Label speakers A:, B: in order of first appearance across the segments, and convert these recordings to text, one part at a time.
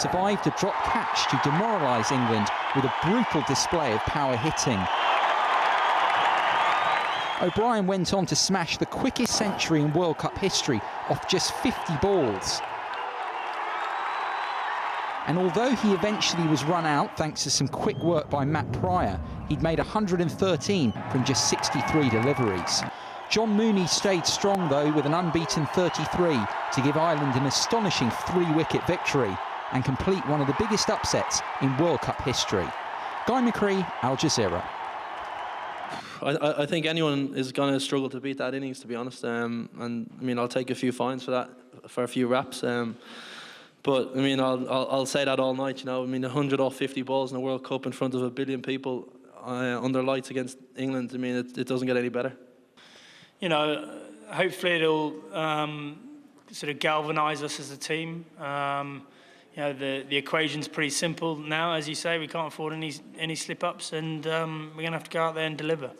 A: survived a drop catch to demoralise England with a brutal display of power hitting. O'Brien went on to smash the quickest century in World Cup history off just 50 balls. And although he eventually was run out thanks to some quick work by Matt Pryor, he'd made 113 from just 63 deliveries. John Mooney stayed strong though with an unbeaten 33 to give Ireland an astonishing 3-wicket victory and complete one of the biggest upsets in World Cup history. Guy McCree, AlJazeera.
B: I think anyone is going to struggle to beat that innings, to be honest. And I mean, I'll take a few fines for that, for a few raps. But I mean, I'll say that all night. You know, I mean, 100 off 50 balls in a World Cup in front of 1 billion people under lights against England. I mean, it doesn't get any better.
C: You know, hopefully it'll sort of galvanise us as a team. You know, the equation's pretty simple now, as you say. We can't afford any slip-ups, and we're going to have to go out there and deliver.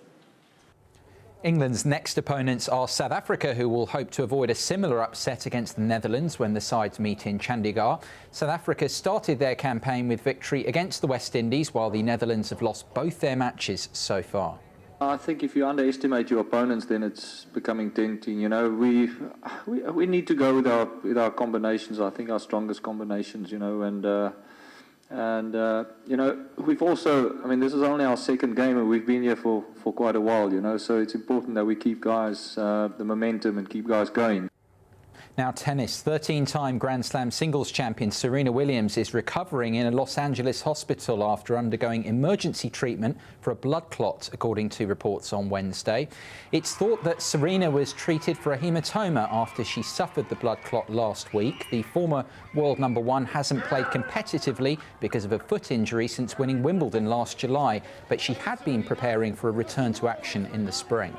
A: England's next opponents are South Africa, who will hope to avoid a similar upset against the Netherlands when the sides meet in Chandigarh. South Africa started their campaign with victory against the West Indies, while the Netherlands have lost both their matches so far.
D: I think if you underestimate your opponents, then it's becoming tempting. You know, we need to go with our combinations. I think our strongest combinations. You know, and you know, we've also. I mean, this is only our second game, and we've been here for quite a while. You know, so it's important that we keep guys the momentum and keep guys going.
A: Now tennis, 13-time Grand Slam singles champion Serena Williams is recovering in a Los Angeles hospital after undergoing emergency treatment for a blood clot, according to reports on Wednesday. It's thought that Serena was treated for a hematoma after she suffered the blood clot last week. The former world #1 hasn't played competitively because of a foot injury since winning Wimbledon last July, but she had been preparing for a return to action in the spring.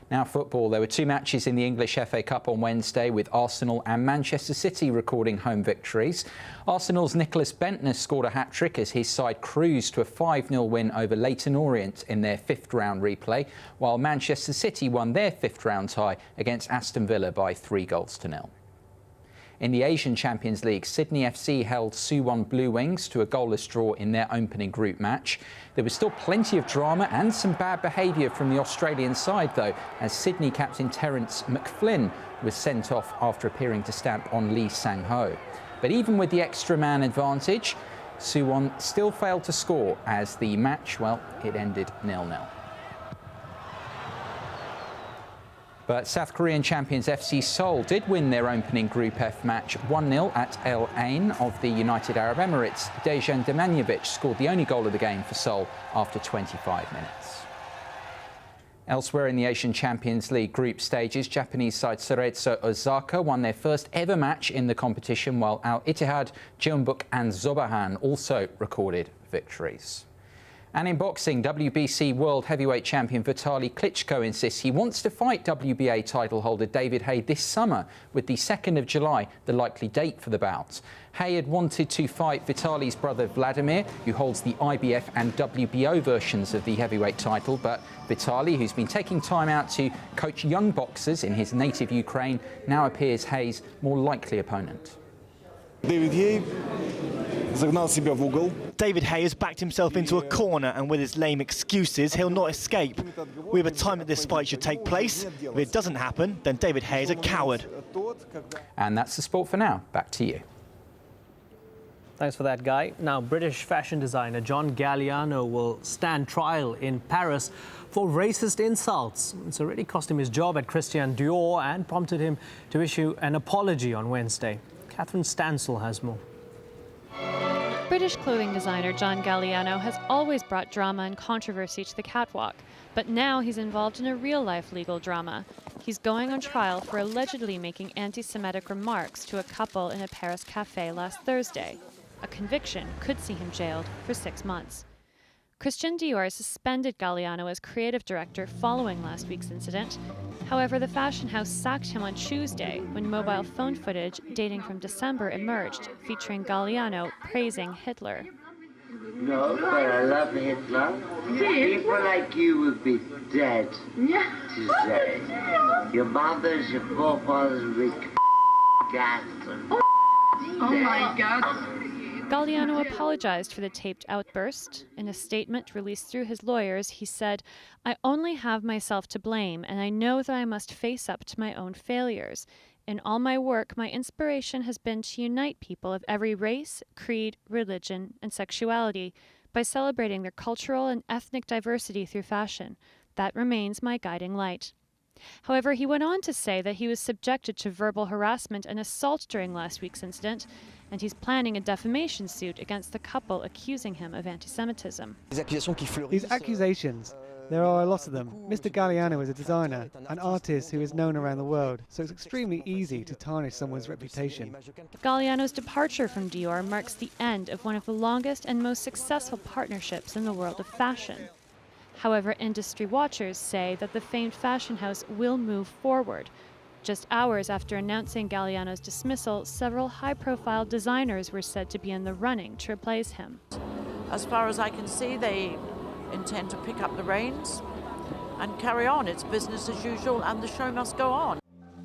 A: Now football. There were 2 matches in the English FA Cup on Wednesday, with Arsenal and Manchester City recording home victories. Arsenal's Nicholas Bentner scored a hat-trick as his side cruised to a 5-0 win over Leyton Orient in their 5th round replay, while Manchester City won their 5th round tie against Aston Villa by 3-0. In the Asian Champions League, Sydney FC held Suwon Blue Wings to a goalless draw in their opening group match. There was still plenty of drama and some bad behaviour from the Australian side, though, as Sydney captain Terence McFlynn was sent off after appearing to stamp on Lee Sang-ho. But even with the extra man advantage, Suwon still failed to score as the match, well, it ended 0-0. But South Korean champions FC Seoul did win their opening Group F match 1-0 at El Ain of the United Arab Emirates. Dejan Demanjevic scored the only goal of the game for Seoul after 25 minutes. Elsewhere in the Asian Champions League group stages, Japanese side Cerezo Osaka won their first ever match in the competition, while Al Ittihad, Jeonbuk and Zobahan also recorded victories. And in boxing, WBC World Heavyweight Champion Vitaly Klitschko insists he wants to fight WBA title holder David Haye this summer, with the 2nd of July the likely date for the bout. Haye had wanted to fight Vitaly's brother Vladimir, who holds the IBF and WBO versions of the heavyweight title, but Vitaly, who's been taking time out to coach young boxers in his native Ukraine, now appears Haye's more likely opponent.
E: David Haye загнал себя в угол.
F: David Haye has backed himself into a corner, and with his lame excuses, he'll not escape. We have a time that this fight should take place. If it doesn't happen, then David Haye is a coward.
A: And that's the sport for now. Back to you.
G: Thanks for that, Guy. Now, British fashion designer John Galliano will stand trial in Paris for racist insults. It's already cost him his job at Christian Dior and prompted him to issue an apology on Wednesday. Catherine Stansel has more.
H: British clothing designer John Galliano has always brought drama and controversy to the catwalk, but now he's involved in a real-life legal drama. He's going on trial for allegedly making anti-Semitic remarks to a couple in a Paris cafe last Thursday. A conviction could see him jailed for 6 months. Christian Dior suspended Galliano as creative director following last week's incident. However, the fashion house sacked him on Tuesday when mobile phone footage dating from December emerged, featuring Galliano praising Hitler.
I: No, but I love Hitler. People like you would be dead today. Your mothers, your forefathers would be gassed and Oh my God.
H: Galliano apologized for the taped outburst. In a statement released through his lawyers, he said, "I only have myself to blame, and I know that I must face up to my own failures. In all my work, my inspiration has been to unite people of every race, creed, religion, and sexuality by celebrating their cultural and ethnic diversity through fashion. That remains my guiding light." However, he went on to say that he was subjected to verbal harassment and assault during last week's incident, and he's planning a defamation suit against the couple accusing him of anti-Semitism.
J: These accusations, there are a lot of them. Mr. Galliano is a designer, an artist who is known around the world, so it's extremely easy to tarnish someone's reputation.
H: Galliano's departure from Dior marks the end of one of the longest and most successful partnerships in the world of fashion. However, industry watchers say that the famed fashion house will move forward. Just hours after announcing Galliano's dismissal, several high-profile designers were said to be in the running to replace him.
K: As far as I can see, they intend to pick up the reins and carry on. It's business as usual, and the show must go on.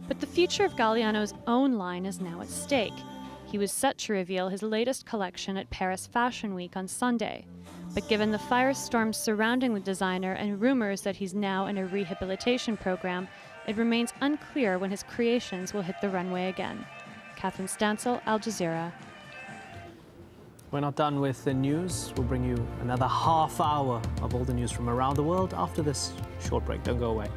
H: But the future of Galliano's own line is now at stake. He was set to reveal his latest collection at Paris Fashion Week on Sunday. But given the firestorms surrounding the designer and rumors that he's now in a rehabilitation program, it remains unclear when his creations will hit the runway again. Catherine Stansel, AlJazeera.
G: We're not done with the news. We'll bring you another half hour of all the news from around the world after this short break. Don't go away.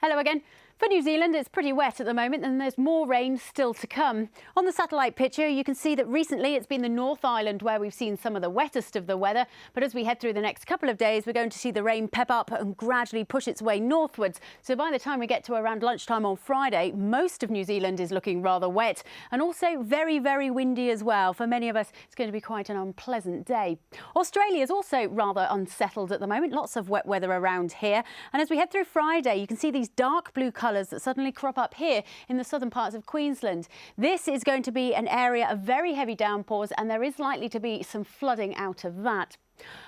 L: Hello again. For New Zealand, it's pretty wet at the moment and there's more rain still to come. On the satellite picture, you can see that recently it's been the North Island where we've seen some of the wettest of the weather. But as we head through the next couple of days, we're going to see the rain pep up and gradually push its way northwards. So by the time we get to around lunchtime on Friday, most of New Zealand is looking rather wet and also very, very windy as well. For many of us, it's going to be quite an unpleasant day. Australia is also rather unsettled at the moment. Lots of wet weather around here. And as we head through Friday, you can see these dark blue colours that suddenly crop up here in the southern parts of Queensland. This is going to be an area of very heavy downpours and there is likely to be some flooding out of that.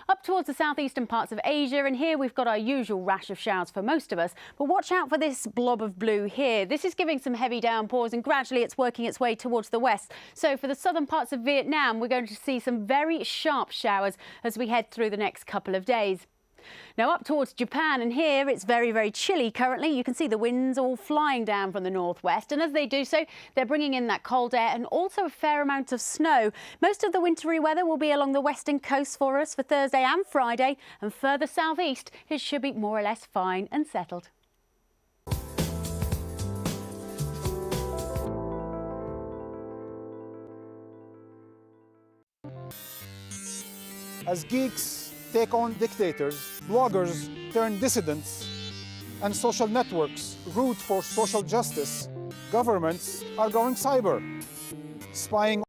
L: Up towards the southeastern parts of Asia, and here we've got our usual rash of showers for most of us, but watch out for this blob of blue here. This is giving some heavy downpours and gradually it's working its way towards the west. So for the southern parts of Vietnam, we're going to see some very sharp showers as we head through the next couple of days. Now up towards Japan, and here it's very, very chilly currently. You can see the winds all flying down from the northwest, and as they do so, they're bringing in that cold air and also a fair amount of snow. Most of the wintry weather will be along the western coast for us for Thursday and Friday, and further southeast it should be more or less fine and settled.
M: As geeks take on dictators, bloggers turn dissidents, and social networks root for social justice, governments are going cyber, spying